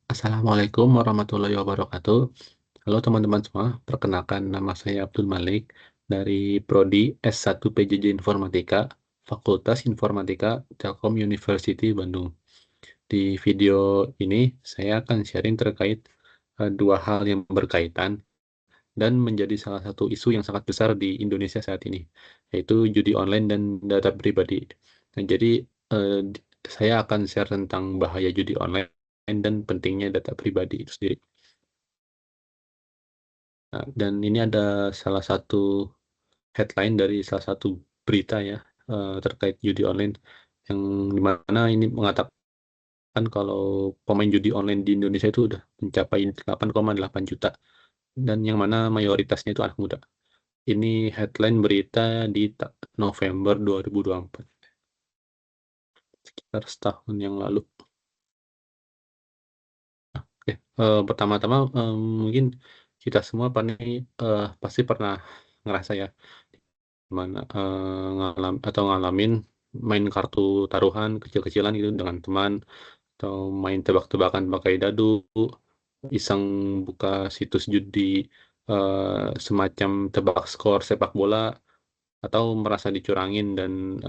Assalamualaikum warahmatullahi wabarakatuh. Halo teman-teman semua, perkenalkan nama saya Abdul Malik dari Prodi S1 PJJ Informatika, Fakultas Informatika Telkom University Bandung. Di video ini saya akan sharing terkait dua hal yang berkaitan dan menjadi salah satu isu yang sangat besar di Indonesia saat ini, yaitu judi online dan data pribadi. Nah, jadi saya akan share tentang bahaya judi online dan pentingnya data pribadi itu sendiri. Nah, dan ini ada salah satu headline dari salah satu berita ya terkait judi online yang dimana ini mengatakan kalau pemain judi online di Indonesia itu udah mencapai 8,8 juta dan yang mana mayoritasnya itu anak muda. Ini headline berita di November 2024, sekitar setahun yang lalu. Oke, pertama-tama mungkin kita semua pasti pernah ngerasa ya mana ngalamin main kartu taruhan kecil-kecilan gitu dengan teman, atau main tebak-tebakan pakai dadu, iseng buka situs judi, semacam tebak skor sepak bola, atau merasa dicurangin dan,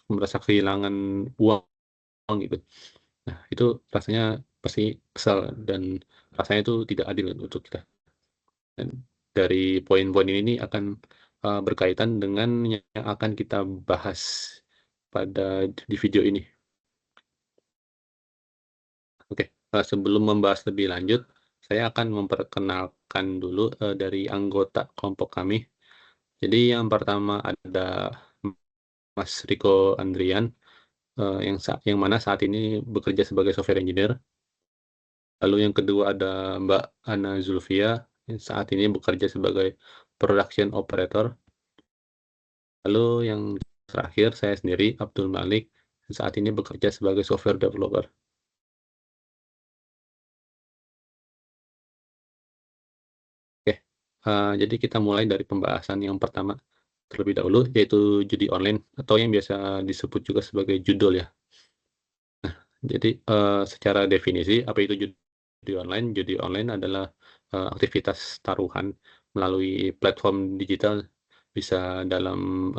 merasa kehilangan uang gitu. Nah, itu rasanya pasti kesal dan rasanya itu tidak adil untuk kita. Dan dari poin-poin ini nih akan berkaitan dengan yang akan kita bahas di video ini. Oke, sebelum membahas lebih lanjut, saya akan memperkenalkan dulu dari anggota kelompok kami. Jadi yang pertama ada Mas Riko Andrian, yang mana saat ini bekerja sebagai software engineer. Lalu yang kedua ada Mbak Ana Zulfia, yang saat ini bekerja sebagai production operator. Lalu yang terakhir saya sendiri, Abdul Malik, yang saat ini bekerja sebagai software developer. Oke, jadi kita mulai dari pembahasan yang pertama terlebih dahulu, yaitu judi online atau yang biasa disebut juga sebagai judol ya. Jadi secara definisi, apa itu judi online? Judi online adalah aktivitas taruhan melalui platform digital, bisa dalam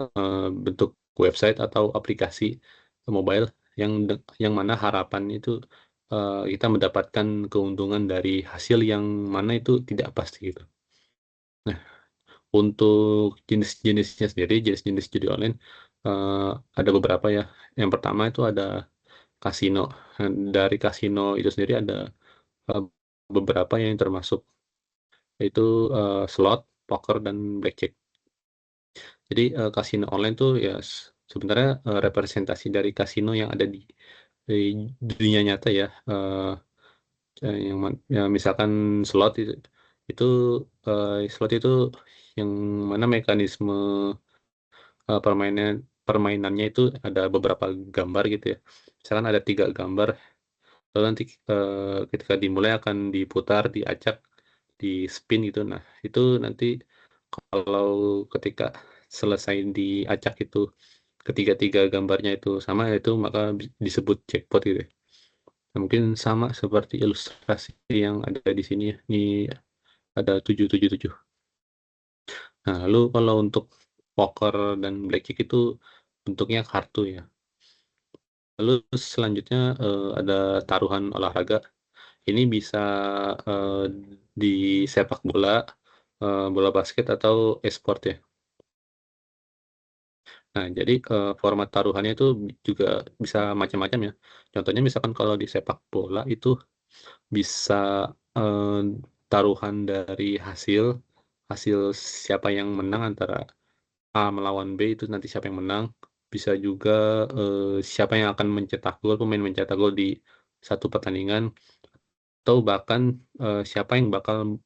bentuk website atau aplikasi mobile yang mana harapan itu kita mendapatkan keuntungan dari hasil yang mana itu tidak pasti gitu. Nah, untuk jenis-jenisnya sendiri, jenis-jenis judi online ada beberapa ya. Yang pertama itu ada kasino. Dari kasino itu sendiri ada eee, beberapa yang termasuk, yaitu slot, poker, dan blackjack. Jadi kasino online tuh ya sebenarnya representasi dari kasino yang ada di dunia nyata ya, ya misalkan slot itu, slot itu yang mana mekanisme permainannya itu ada beberapa gambar gitu ya. Misalkan ada 3 gambar, lalu nanti ketika dimulai akan diputar, diacak, di-spin gitu. Nah, itu nanti kalau ketika selesai diacak itu ketiga-tiga gambarnya itu sama, itu maka disebut jackpot gitu ya. Nah, mungkin sama seperti ilustrasi yang ada di sini ya, ini ada 777. Nah, lalu kalau untuk poker dan blackjack itu bentuknya kartu ya. Lalu selanjutnya ada taruhan olahraga. Ini bisa eee, di sepak bola, bola basket atau e-sport ya. Nah, jadi format taruhannya itu juga bisa macam-macam ya. Contohnya misalkan kalau di sepak bola itu bisa eee, taruhan dari hasil hasil siapa yang menang antara A melawan B itu nanti siapa yang menang. Bisa juga siapa yang akan mencetak gol, pemain mencetak gol di satu pertandingan. Atau bahkan,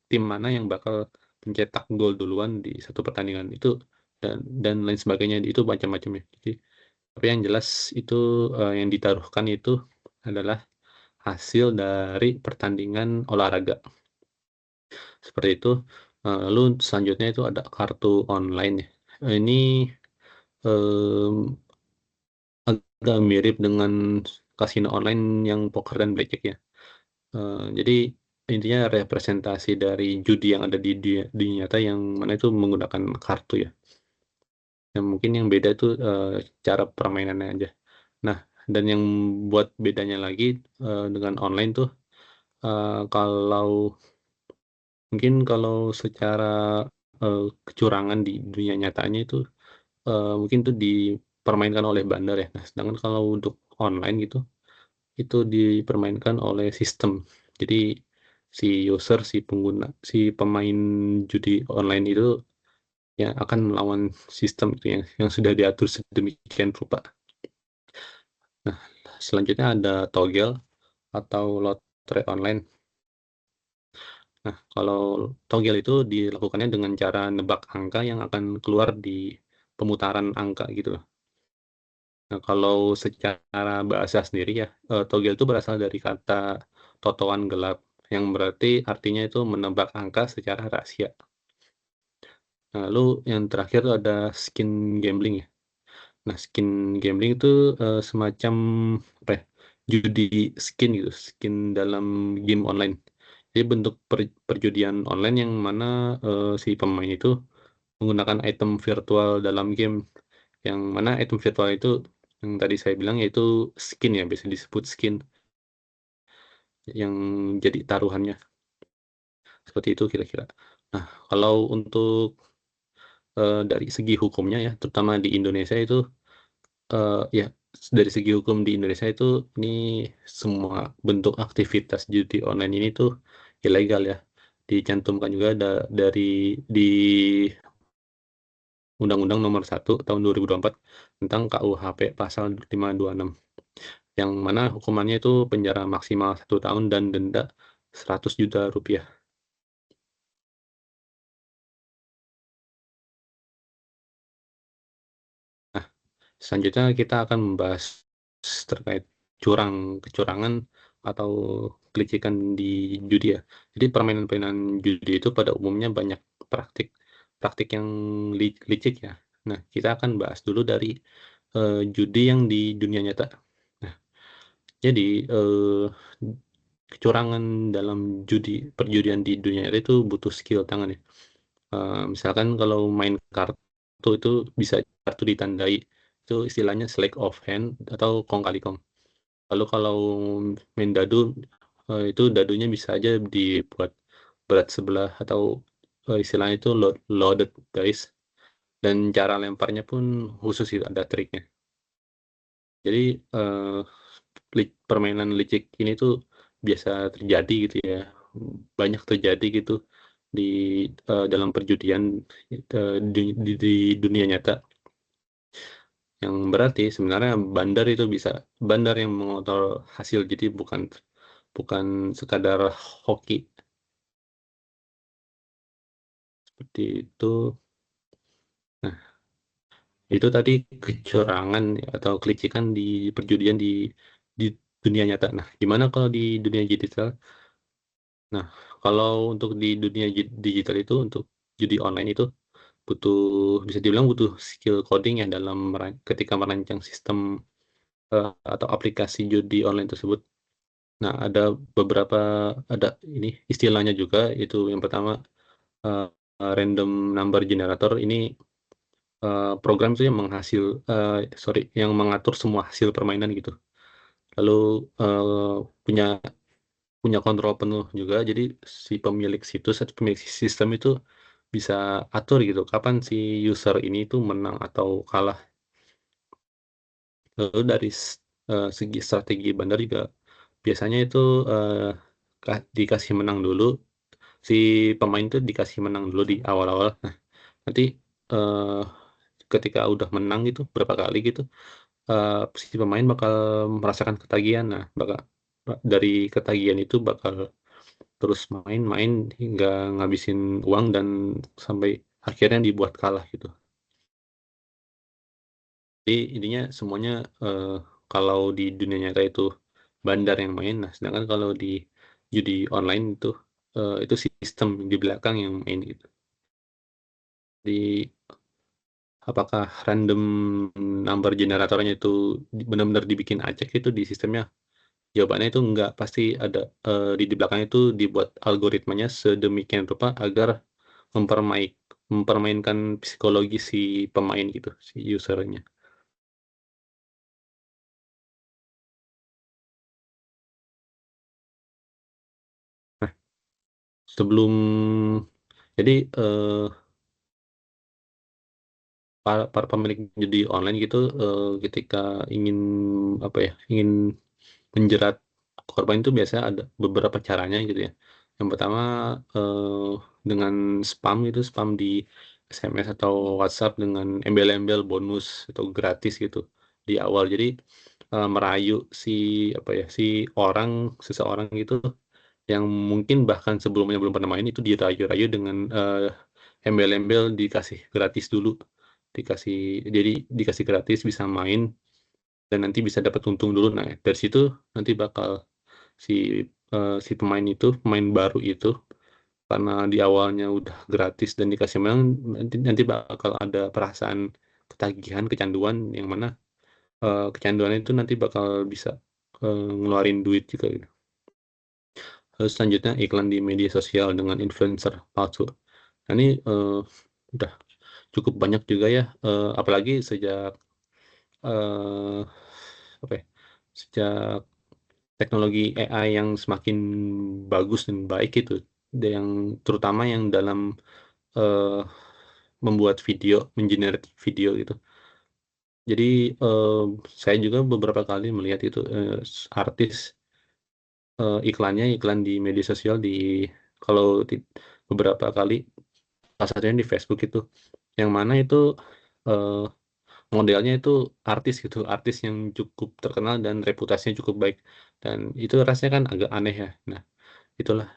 tim mana yang bakal mencetak gol duluan di satu pertandingan itu dan lain sebagainya, itu macam-macam ya. Jadi, tapi yang jelas itu, yang ditaruhkan itu adalah hasil dari pertandingan olahraga, seperti itu. Lalu selanjutnya itu ada kartu online ya. Ini, mmm, agak mirip dengan kasino online yang poker dan blackjack ya. Jadi intinya representasi dari judi yang ada di dunia nyata yang mana itu menggunakan kartu ya. Yang mungkin yang beda itu, cara permainannya aja. Nah, dan yang buat bedanya lagi, dengan online tuh, kalau mungkin kalau secara, kecurangan di dunia nyatanya itu, mungkin tuh dipermainkan oleh bandar ya. Nah, sedangkan kalau untuk online gitu, itu dipermainkan oleh sistem. Jadi si user, si pengguna, si pemain judi online itu yang akan melawan sistem itu yang sudah diatur sedemikian rupa. Nah, selanjutnya ada togel atau lotre online. Nah, kalau togel itu dilakukannya dengan cara nebak angka yang akan keluar di pemutaran angka gitu loh. Nah, kalau secara bahasa sendiri ya, togel itu berasal dari kata totoan gelap, yang berarti artinya itu menebak angka secara rahasia. Nah, lalu yang terakhir tuh ada skin gambling ya. Nah, skin gambling itu, semacam apa ya, judi skin gitu, skin dalam game online. Jadi bentuk perjudian online yang mana, si pemain itu menggunakan item virtual dalam game, yang mana item virtual itu yang tadi saya bilang yaitu skin ya, biasa disebut skin yang jadi taruhannya, seperti itu kira-kira. Nah, kalau untuk, dari segi hukumnya ya, terutama di Indonesia itu, ya, dari segi hukum di Indonesia itu, ini semua bentuk aktivitas judi online ini tuh ilegal ya. Dicantumkan juga di Undang-Undang Nomor 1 Tahun 2024 tentang KUHP pasal 526, yang mana hukumannya itu penjara maksimal 1 tahun dan denda Rp100 juta. Nah, selanjutnya kita akan membahas terkait kecurangan atau kelicikan di judi ya. Jadi permainan-permainan judi itu pada umumnya banyak praktik praktik yang licik ya. Nah, kita akan bahas dulu dari, judi yang di dunia nyata. Nah, jadi, kecurangan dalam perjudian di dunia nyata itu butuh skill tangan ya. Misalkan kalau main kartu itu bisa kartu ditandai, itu istilahnya sleight of hand atau kong kali kong. Lalu kalau main dadu, itu dadunya bisa aja dibuat berat sebelah atau, istilahnya itu loaded dice, dan cara lemparnya pun khusus gitu, ada triknya. Jadi, permainan licik ini tuh biasa terjadi gitu ya, banyak terjadi gitu di, dalam perjudian, di dunia nyata, yang berarti sebenarnya bandar yang mengontrol hasil, jadi bukan bukan sekadar hoki, seperti itu. Nah, itu tadi kecurangan atau kelicikan di perjudian di dunia nyata. Nah, gimana kalau di dunia digital? Nah, kalau untuk di dunia digital itu, untuk judi online itu butuh bisa dibilang butuh skill coding ya dalam ketika merancang sistem, atau aplikasi judi online tersebut. Nah, ada ini istilahnya juga, itu yang pertama, eee, random number generator. Ini, program itu yang mengatur semua hasil permainan gitu. Lalu, punya punya kontrol penuh juga, jadi si pemilik situs atau pemilik sistem itu bisa atur gitu kapan si user ini tuh menang atau kalah. Lalu dari segi strategi bandar juga biasanya itu, eee, dikasih menang dulu, si pemain tuh dikasih menang dulu di awal-awal. Nah, nanti, eee, ketika udah menang gitu berapa kali gitu, si pemain bakal merasakan ketagihan. Nah, dari ketagihan itu bakal terus main-main hingga ngabisin uang dan sampai akhirnya dibuat kalah gitu. Jadi intinya semuanya, kalau di dunia nyata itu bandar yang main, nah sedangkan kalau di judi online itu sistem di belakang yang main gitu. Jadi apakah random number generatornya itu benar-benar dibikin acak itu di sistemnya? Jawabannya itu enggak, pasti ada, di belakangnya itu dibuat algoritmanya sedemikian rupa agar mempermaik mempermainkan psikologi si pemain gitu, si user-nya. Nah, sebelum jadi, para para pemilik judi online gitu, ketika ingin, apa ya, ingin menjerat korban itu biasanya ada beberapa caranya gitu ya. Yang pertama, dengan spam itu, spam di SMS atau WhatsApp dengan embel-embel bonus atau gratis gitu di awal. Jadi, merayu si, apa ya, seseorang gitu yang mungkin bahkan sebelumnya belum pernah main itu dirayu-rayu dengan, embel-embel dikasih gratis dulu, dikasih gratis bisa main dan nanti bisa dapat untung dulu. Nah, dari situ nanti bakal si pemain baru itu, karena di awalnya udah gratis dan dikasih menang, nanti nanti bakal ada perasaan ketagihan, kecanduan, yang mana, kecanduan itu nanti bakal bisa, ngeluarin duit juga gitu. Terus selanjutnya iklan di media sosial dengan influencer palsu. Nah ini, udah cukup banyak juga ya, apalagi sejak, eee, apa ya, sejak teknologi AI yang semakin bagus dan baik itu, yang terutama yang dalam, eee, membuat video, video gitu. Jadi, saya juga beberapa kali melihat itu, artis, iklan di media sosial kalau beberapa kali, salah satunya di Facebook itu, yang mana itu, eee, modelnya itu artis gitu, artis yang cukup terkenal dan reputasinya cukup baik, dan itu rasanya kan agak aneh ya. Nah, itulah,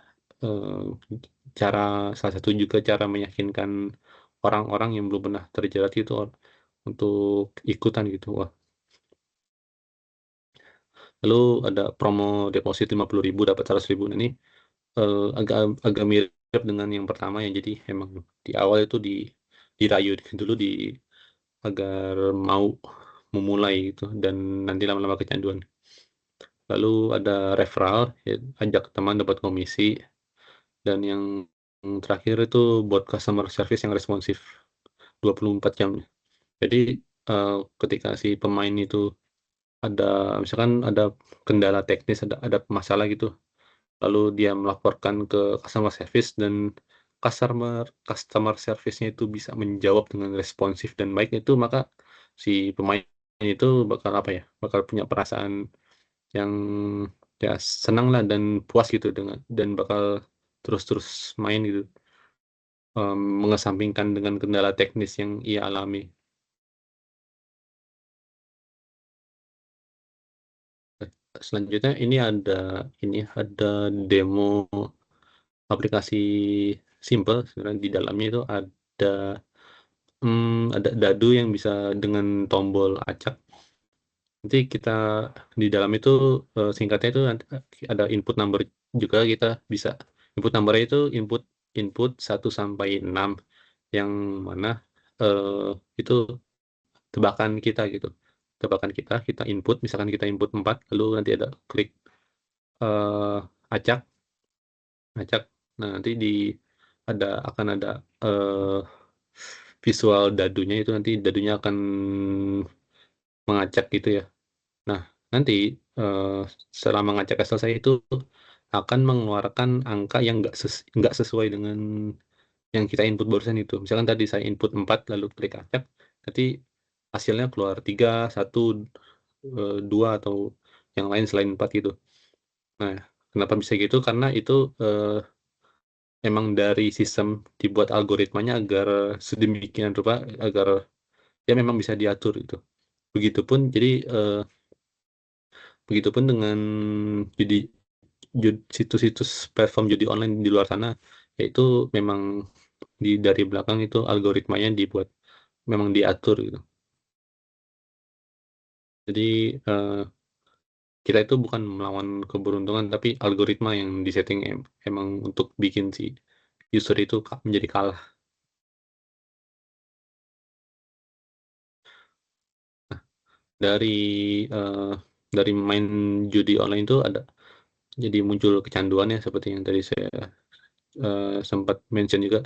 eee, salah satu juga cara meyakinkan orang-orang yang belum pernah terjerat itu untuk ikutan gitu. Wah, lalu ada promo deposit 50.000 dapat 100.000. Nah ini, agak agak mirip dengan yang pertama ya. Jadi emang di awal itu dirayu dulu agar mau memulai gitu dan nanti lama-lama kecanduan. Lalu ada referral, ya ajak teman dapat komisi, dan yang terakhir itu buat customer service yang responsif 24 jam. Jadi, ketika si pemain itu misalkan ada kendala teknis, ada masalah gitu, lalu dia melaporkan ke customer service dan customer service-nya itu bisa menjawab dengan responsif dan baik, itu maka si pemain itu bakal, apa ya, bakal punya perasaan yang, ya senang lah dan puas gitu dan bakal terus-terus main gitu, mengesampingkan dengan kendala teknis yang ia alami. Selanjutnya ada demo aplikasi simpel sebenarnya. Di dalamnya itu ada dadu yang bisa dengan tombol acak. Nanti di dalam itu, singkatnya itu ada input number juga. Kita bisa input number-nya itu input input 1 sampai 6, yang mana, itu tebakan kita gitu. Tebakan kita input, misalkan kita input 4, lalu nanti ada klik, eee, acak acak. Nah, nanti akan ada, eee, visual dadunya, itu nanti dadunya akan mengacak gitu ya. Nah, nanti, setelah mengacaknya selesai itu akan mengeluarkan angka yang nggak sesuai dengan yang kita input barusan itu. Misalkan tadi saya input 4 lalu klik acak, nanti hasilnya keluar 3, 1, 2 atau yang lain selain 4 gitu. Nah, kenapa bisa gitu? Karena itu, emang dari sistem dibuat algoritmanya agar sedemikian rupa, agar ya memang bisa diatur gitu. Begitupun jadi, begitupun dengan judi situs-situs platform judi online di luar sana, yaitu memang dari belakang itu algoritmanya memang diatur gitu. Jadi, kita itu bukan melawan keberuntungan, tapi algoritma yang disetting emang untuk bikin si user itu menjadi kalah. Dari, dari main judi online itu jadi muncul kecanduan ya seperti yang tadi saya, sempat mention juga.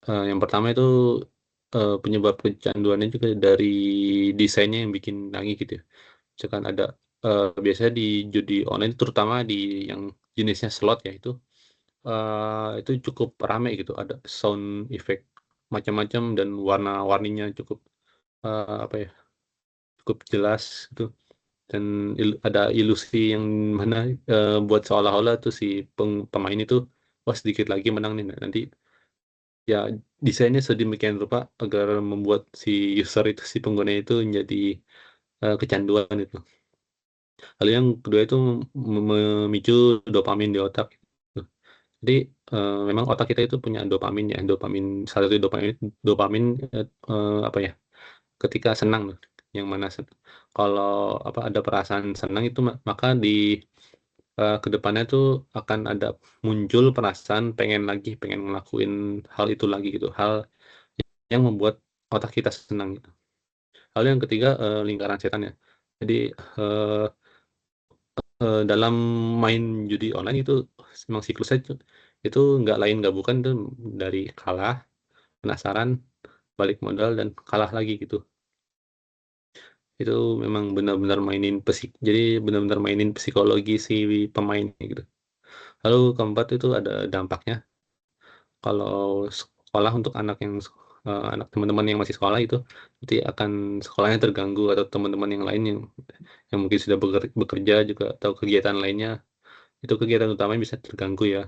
Yang pertama itu, penyebab kecanduannya juga dari desainnya yang bikin nagih gitu ya. Misalkan ada, biasanya di judi online terutama di yang jenisnya slot ya itu cukup rame gitu, ada sound effect macam-macam dan warna-warninya cukup, apa ya, cukup jelas gitu dan ada ilusi yang mana, buat seolah-olah tuh si pemain itu, "Wah sedikit lagi menang nih." Nah nanti ya desainnya sedemikian rupa agar membuat si user itu, si pengguna itu menjadi, kecanduan itu. Lalu yang kedua itu memicu dopamin di otak gitu. Jadi, memang otak kita itu punya dopamin ya, salah satu dopamin dopamin, apa ya, ketika senang tuh, yang mana kalau apa, ada perasaan senang itu maka ke depannya tuh akan ada muncul perasaan pengen lagi, pengen ngelakuin hal itu lagi gitu, hal yang membuat otak kita senang gitu. Lalu yang ketiga, lingkaran setan ya. Jadi, eee dalam main judi online itu memang siklusnya itu nggak lain nggak bukan tuh dari kalah, penasaran, balik modal, dan kalah lagi gitu. Itu memang benar-benar jadi benar-benar mainin psikologi si pemainnya gitu. Lalu keempat itu ada dampaknya, kalau sekolah untuk anak teman-teman yang masih sekolah itu, nanti akan sekolahnya terganggu atau teman-teman yang lain yang mungkin sudah bekerja juga atau kegiatan lainnya, itu kegiatan utamanya bisa terganggu ya.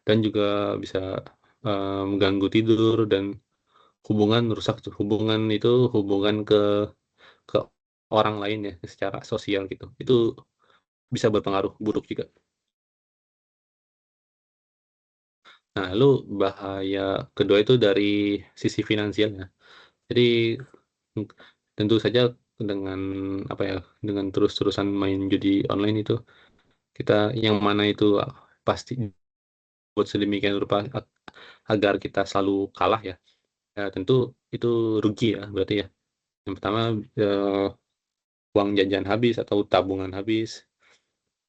Dan juga bisa, mengganggu tidur dan hubungan rusak tuh, hubungan ke orang lain ya, secara sosial gitu. Itu bisa berpengaruh buruk juga. Nah, lalu bahaya kedua itu dari sisi finansial ya. Jadi, mmm, tentu saja dengan apa ya, dengan terus-terusan main judi online itu, kita yang mana itu pasti buat sedemikian rupa agar kita selalu kalah ya. Ya tentu itu rugi ya berarti ya. Yang pertama, eee, uang jajan habis atau tabungan habis,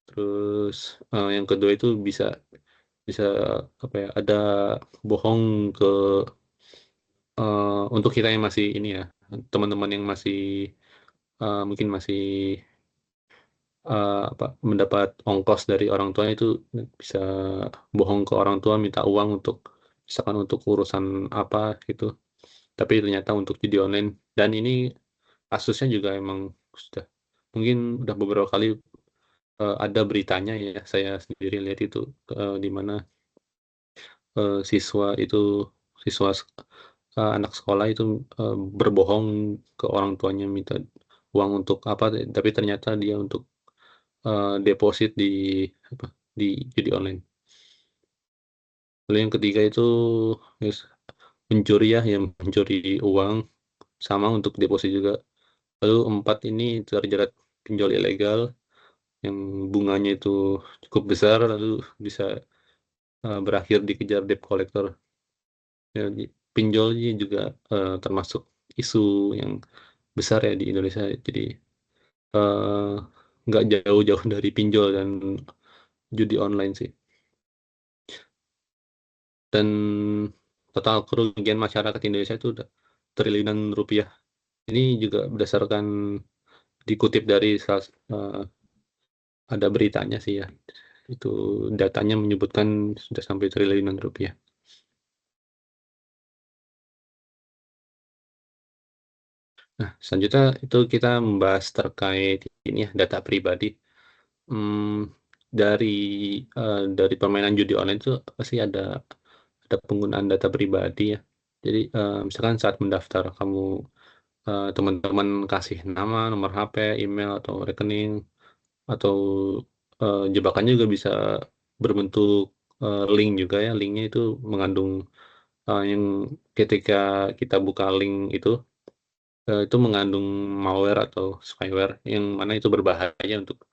terus, yang kedua itu bisa bisa apa ya, ada bohong untuk kita yang masih ini ya, teman-teman yang masih, mungkin masih, apa, mendapat ongkos dari orang tuanya itu bisa bohong ke orang tua minta uang untuk misalkan untuk urusan apa gitu, tapi ternyata untuk judi online dan ini kasusnya juga emang sudah mungkin udah beberapa kali, ada beritanya ya, saya sendiri lihat itu, di mana, siswa itu siswa sek anak sekolah itu, berbohong ke orang tuanya minta uang untuk apa, tapi ternyata dia untuk, deposit di apa, di judi online. Lalu yang ketiga itu yes, mencuri ya, yang mencuri uang, sama untuk deposit juga. Lalu 4 ini terjerat pinjol ilegal yang bunganya itu cukup besar, lalu bisa, berakhir dikejar debt collector. Jadi pinjol ini juga, termasuk isu yang besar ya di Indonesia. Jadi, eee, nggak jauh-jauh dari pinjol dan judi online sih. Dan total kerugian masyarakat Indonesia itu udah triliunan rupiah. Ini juga berdasarkan dikutip dari ada beritanya sih ya. Itu datanya menyebutkan sudah sampai triliunan rupiah. Nah, selanjutnya itu kita membahas terkait ini ya, data pribadi. Mmm, dari, dari permainan judi online itu pasti ada penggunaan data pribadi ya. Jadi, misalkan saat mendaftar teman-teman kasih nama, nomor HP, email, atau rekening, atau, jebakannya juga bisa berbentuk, link juga ya, linknya itu mengandung, yang ketika kita buka link itu mengandung malware atau spyware yang mana itu berbahaya untuk,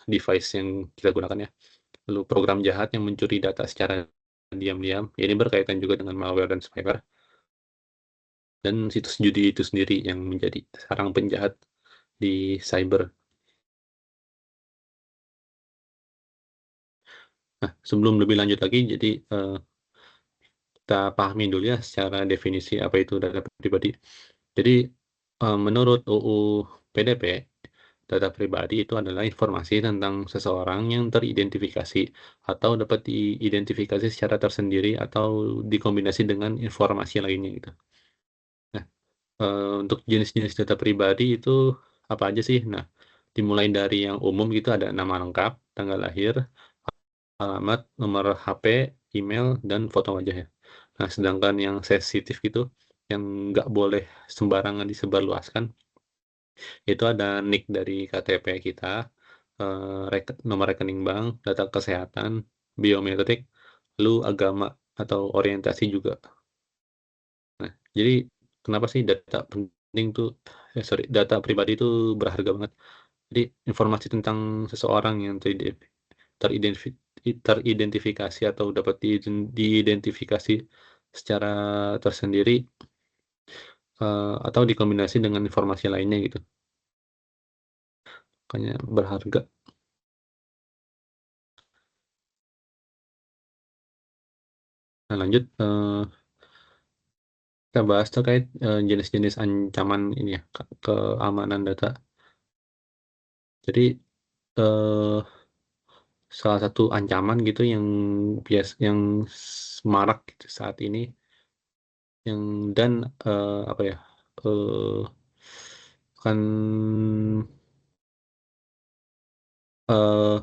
device yang kita gunakan ya. Lalu program jahat yang mencuri data secara diam-diam, ya ini berkaitan juga dengan malware dan spyware, dan situs judi itu sendiri yang menjadi sarang penjahat di cyber. Nah, sebelum lebih lanjut lagi, jadi, kita pahami dulu ya secara definisi apa itu data pribadi. Jadi, menurut UU PDP, data pribadi itu adalah informasi tentang seseorang yang teridentifikasi atau dapat diidentifikasi secara tersendiri atau dikombinasi dengan informasi lainnya gitu. Nah, untuk jenis-jenis data pribadi itu apa aja sih? Nah, dimulai dari yang umum gitu ada nama lengkap, tanggal lahir, alamat, nomor HP, email, dan foto wajah ya. Nah, sedangkan yang sensitif gitu, yang nggak boleh sembarangan disebarluaskan, itu ada NIK dari KTP kita, nomor rekening bank, data kesehatan, biometrik, lalu agama atau orientasi juga. Nah, jadi kenapa sih data pribadi itu berharga banget. Jadi informasi tentang seseorang yang teridenfi teridentifikasi atau dapat diidentifikasi secara tersendiri, atau dikombinasi dengan informasi lainnya gitu, makanya berharga. Nah lanjut, kita bahas terkait, jenis-jenis ancaman ini ya, keamanan data. Jadi, eee, salah satu ancaman gitu yang marak gitu saat ini apa ya, eee, kan, eee,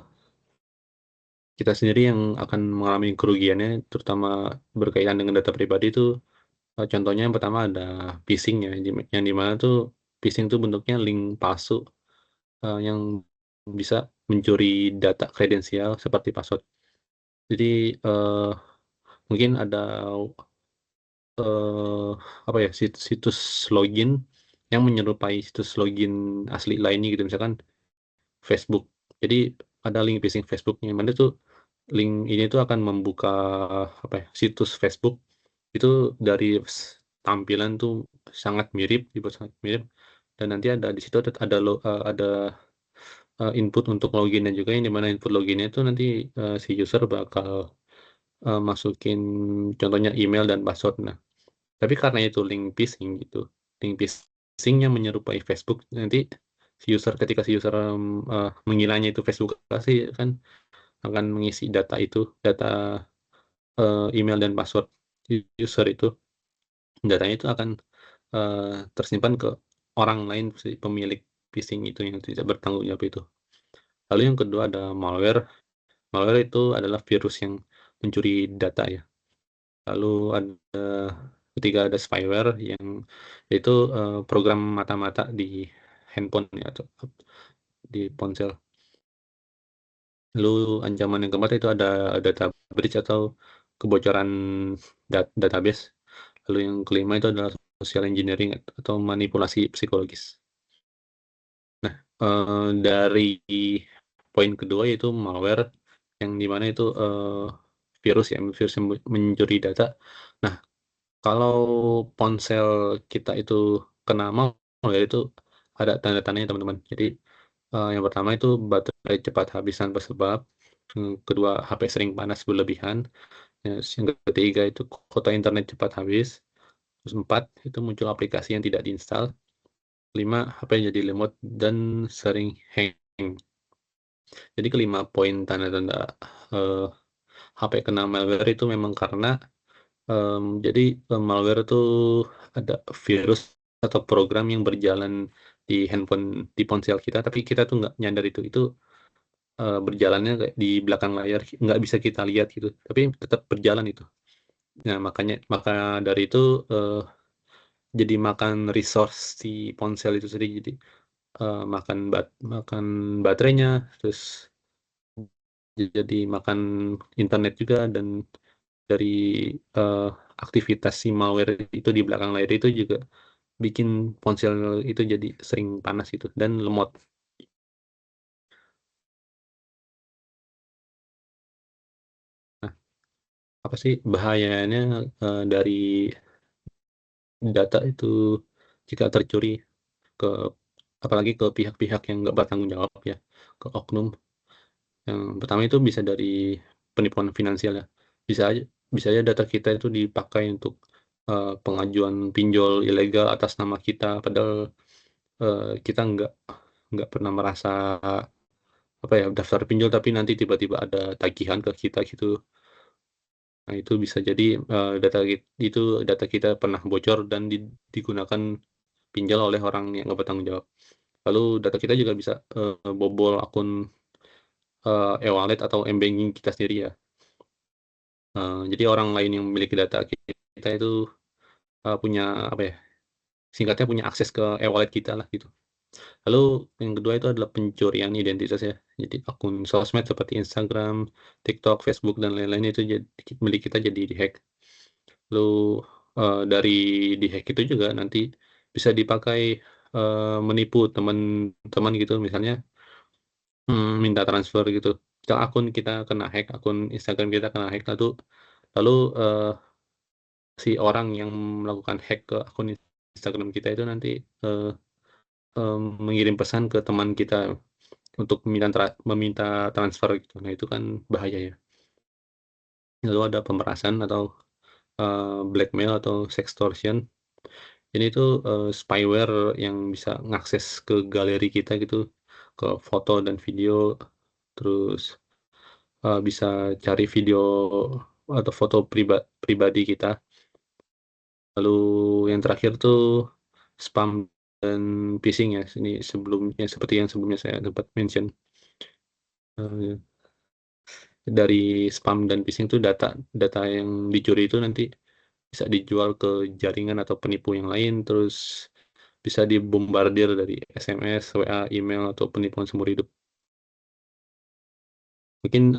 kita sendiri yang akan mengalami kerugiannya terutama berkaitan dengan data pribadi itu, contohnya yang pertama ada phishing ya, yang di mana tuh phishing tuh bentuknya link palsu, yang bisa mencuri data kredensial seperti password. Jadi, mungkin ada, eee, apa ya, situs login yang menyerupai situs login asli lainnya gitu, misalkan Facebook. Jadi ada link phishing Facebook-nya, yang mana tuh link ini tuh akan membuka, apa ya, situs Facebook itu dari tampilan tuh sangat mirip, dibuat sangat mirip, dan nanti ada di situ ada, input untuk login-nya juga, yang di mana input login-nya itu nanti, si user bakal, masukin contohnya email dan password. Nah, tapi karena itu link phishing gitu, link phishing yang menyerupai Facebook, nanti ketika si user, mengiranya itu Facebook asli kan akan mengisi data, email dan password user itu, datanya itu akan, tersimpan ke orang lain, si pemilik phishing itu yang tidak bertanggung jawab itu. Lalu yang kedua ada malware. Malware itu adalah virus yang mencuri data ya. Lalu ada ketiga ada spyware yang itu, program mata-mata di handphone ya atau di ponsel. Lalu ancaman yang keempat itu ada data breach atau kebocoran database. Lalu yang kelima itu adalah social engineering atau manipulasi psikologis. Nah, dari poin kedua yaitu malware yang di mana itu, virus yang mencuri data. Nah, kalau ponsel kita itu kena malware itu ada tanda-tandanya teman-teman. Jadi, yang pertama itu baterai cepat habis tanpa sebab, kedua HP sering panas berlebihan, yang ketiga itu kuota internet cepat habis, terus 4 itu muncul aplikasi yang tidak diinstal, 5 HP jadi lemot dan sering hang. Jadi kelima poin tanda-tanda, eee, HP kena malware itu memang karena, jadi, malware itu ada virus atau program yang berjalan di ponsel kita, tapi kita tuh nggak nyadar itu, berjalannya kayak di belakang layar, nggak bisa kita lihat gitu, tapi tetap berjalan itu. Nah, maka dari itu, jadi makan resource si ponsel itu sendiri. Jadi, makan baterainya, terus jadi makan internet juga, dan dari, eee, aktivitas si malware itu di belakang layar itu juga bikin ponsel itu jadi sering panas itu dan lemot. Nah, apa sih bahayanya, dari data itu jika tercuri ke apalagi ke pihak-pihak yang nggak bertanggung jawab ya, ke oknum. Yang pertama itu bisa dari penipuan finansial ya. Bisa aja data kita itu dipakai untuk, pengajuan pinjol ilegal atas nama kita, padahal, kita nggak pernah merasa, apa ya, daftar pinjol tapi nanti tiba-tiba ada tagihan ke kita gitu. Nah itu bisa jadi, data kita pernah bocor dan digunakan pinjol oleh orang yang nggak bertanggung jawab. Lalu data kita juga bisa, bobol akun, e-wallet atau m-banking kita sendiri ya. Jadi orang lain yang memiliki data kita itu, punya apa ya, singkatnya punya akses ke e-wallet kita lah gitu. Lalu yang kedua itu adalah pencurian identitas ya. Jadi akun sosmed seperti Instagram, TikTok, Facebook, dan lain-lain itu milik kita jadi dihack. Lalu, dari dihack itu juga nanti bisa dipakai, menipu teman-teman gitu misalnya, minta transfer gitu. Misal akun kita kena hack, akun Instagram kita kena hack, lalu, si orang yang melakukan hack ke akun Instagram kita itu nanti, eee mengirim pesan ke teman kita untuk meminta transfer gitu. Nah itu kan bahaya ya. Lalu ada pemerasan atau, blackmail atau sextortion. Ini tuh, spyware yang bisa ngakses ke galeri kita gitu, ke foto dan video, terus, bisa cari video atau foto pribadi kita. Lalu yang terakhir tuh spam dan phishing ya, ini sebelumnya seperti yang sebelumnya saya sempat mention, eee, dari spam dan phishing itu data data yang dicuri itu nanti bisa dijual ke jaringan atau penipu yang lain, terus bisa dibombardir dari SMS, WA, email, atau penipuan seumur hidup. Mungkin,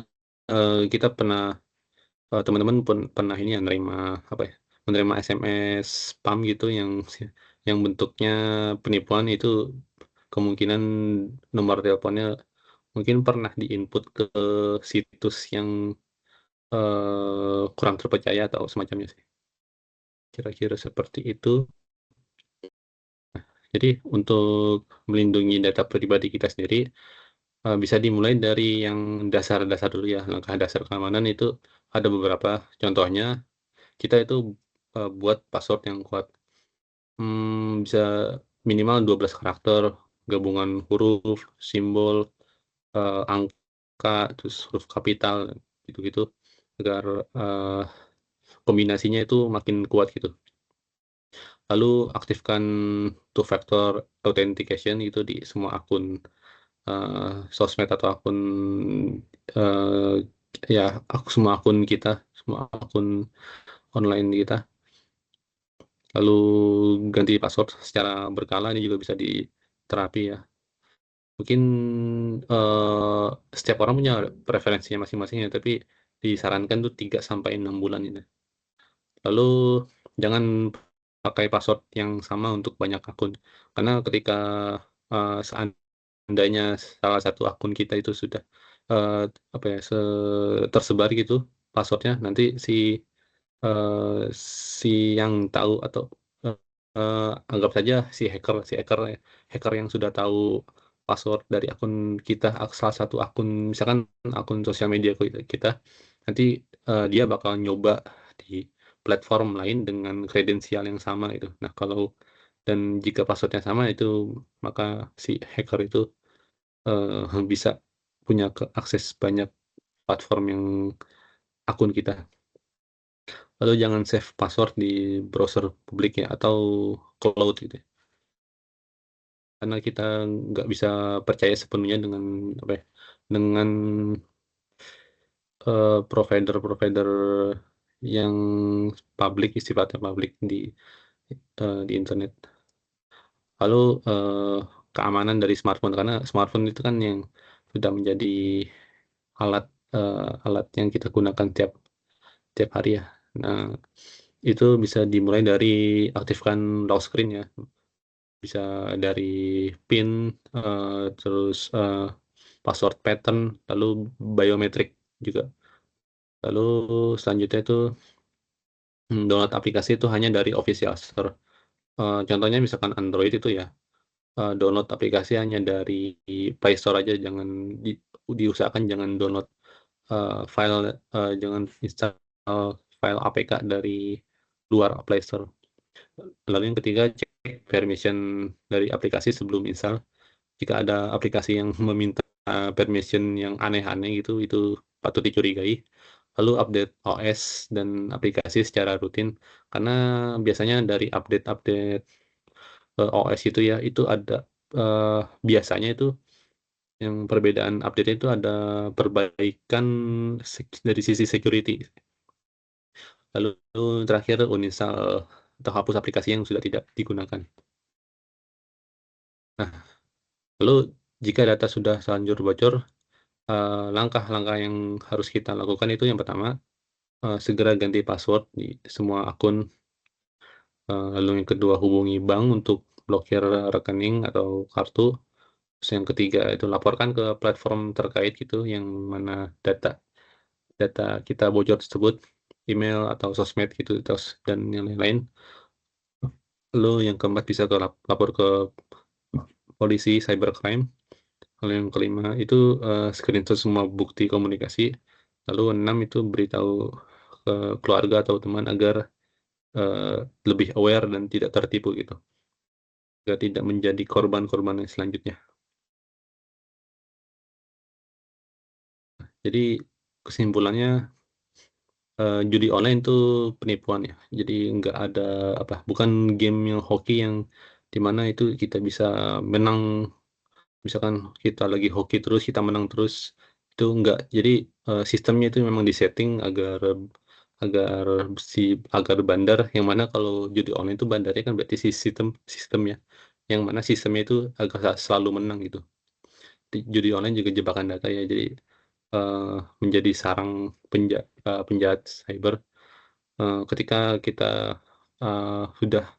kita pernah, teman-teman pernah ini ya, apa ya, menerima SMS spam gitu yang bentuknya penipuan itu kemungkinan nomor teleponnya mungkin pernah di-input ke situs yang, kurang terpercaya atau semacamnya sih, kira-kira seperti itu. Jadi untuk melindungi data pribadi kita sendiri, bisa dimulai dari yang dasar-dasar dulu ya, langkah dasar keamanan itu ada beberapa, contohnya kita itu, buat password yang kuat. Bisa minimal 12 karakter, gabungan huruf, simbol, angka, terus huruf kapital, gitu-gitu, agar, kombinasinya itu makin kuat gitu. Lalu aktifkan two factor authentication itu di semua akun, sosmed atau akun, eee, ya semua akun kita, semua akun online kita. Lalu ganti password secara berkala, ini juga bisa diterapi ya. Mungkin, setiap orang punya preferensinya masing-masing ya, tapi disarankan tuh 3 sampai 6 bulan gitu. Lalu jangan pakai password yang sama untuk banyak akun, karena ketika, seandainya salah satu akun kita itu sudah, apa ya, tersebar gitu password-nya, nanti si yang tahu atau, anggap saja si hacker yang sudah tahu password dari akun kita, salah satu akun, misalkan akun sosial media kita, nanti, dia bakal nyoba di platform lain dengan kredensial yang sama gitu. Nah dan jika password-nya sama itu, maka si hacker itu, bisa punya akses banyak platform yang akun kita. Lalu jangan save password di browser publik ya, atau cloud gitu ya. Karena kita nggak bisa percaya sepenuhnya dengan apa ya, dengan, provider-provider yang sifatnya publik di internet. Lalu, keamanan dari smartphone, karena smartphone itu kan yang sudah menjadi alat, alat yang kita gunakan tiap tiap hari ya. Nah, itu bisa dimulai dari aktifkan lock screen ya. Bisa dari PIN, terus, password pattern, lalu biometrik juga. Lalu selanjutnya itu, download aplikasi itu hanya dari official store. Contohnya misalkan Android itu ya, download aplikasi hanya dari Play Store aja, jangan diusahakan jangan download jangan install file APK dari luar Play Store. Lalu yang ketiga, cek permission dari aplikasi sebelum install. Jika ada aplikasi yang meminta permission yang aneh-aneh gitu, itu patut dicurigai. Lalu update OS dan aplikasi secara rutin, karena biasanya dari update-update OS itu ya, itu ada biasanya itu yang perbedaan update itu ada perbaikan dari sisi security. Lalu terakhir uninstall atau hapus aplikasi yang sudah tidak digunakan. Nah, lalu jika data sudah terlanjur bocor, langkah-langkah yang harus kita lakukan itu yang pertama, segera ganti password di semua akun, lalu yang kedua hubungi bank untuk blokir rekening atau kartu, terus yang ketiga itu laporkan ke platform terkait gitu yang mana data data kita bocor tersebut, email atau sosmed gitu, terus dan yang lain-lain. Lalu yang keempat bisa lapor ke polisi cybercrime. Lalu yang kelima itu, screenshot semua bukti komunikasi. Lalu enam itu beritahu ke keluarga atau teman agar, lebih aware dan tidak tertipu gitu, agar tidak menjadi korban-korban yang selanjutnya. Jadi kesimpulannya, judi online itu penipuan ya. Jadi nggak ada bukan game yang hoki yang di mana itu kita bisa menang. Misalkan kita lagi hoki terus, kita menang terus, itu enggak. Jadi, sistemnya itu memang disetting agar agar agar bandar, yang mana kalau judi online itu bandarnya kan berarti sistemnya, yang mana sistemnya itu agar selalu menang gitu. Judi online juga jebakan data ya, jadi, menjadi sarang penjahat cyber, ketika kita, sudah,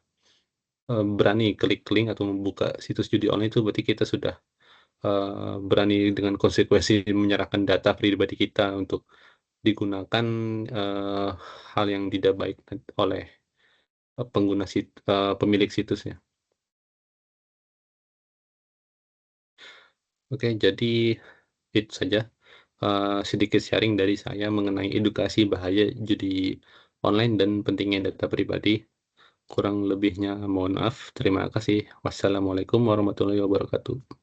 berani klik link atau membuka situs judi online itu berarti kita sudah berani dengan konsekuensi menyerahkan data pribadi kita untuk digunakan, eee, hal yang tidak baik oleh, pemilik situsnya. Oke, jadi itu saja, sedikit sharing dari saya mengenai edukasi bahaya judi online dan pentingnya data pribadi. Kurang lebihnya mohon maaf. Terima kasih. Wassalamualaikum warahmatullahi wabarakatuh.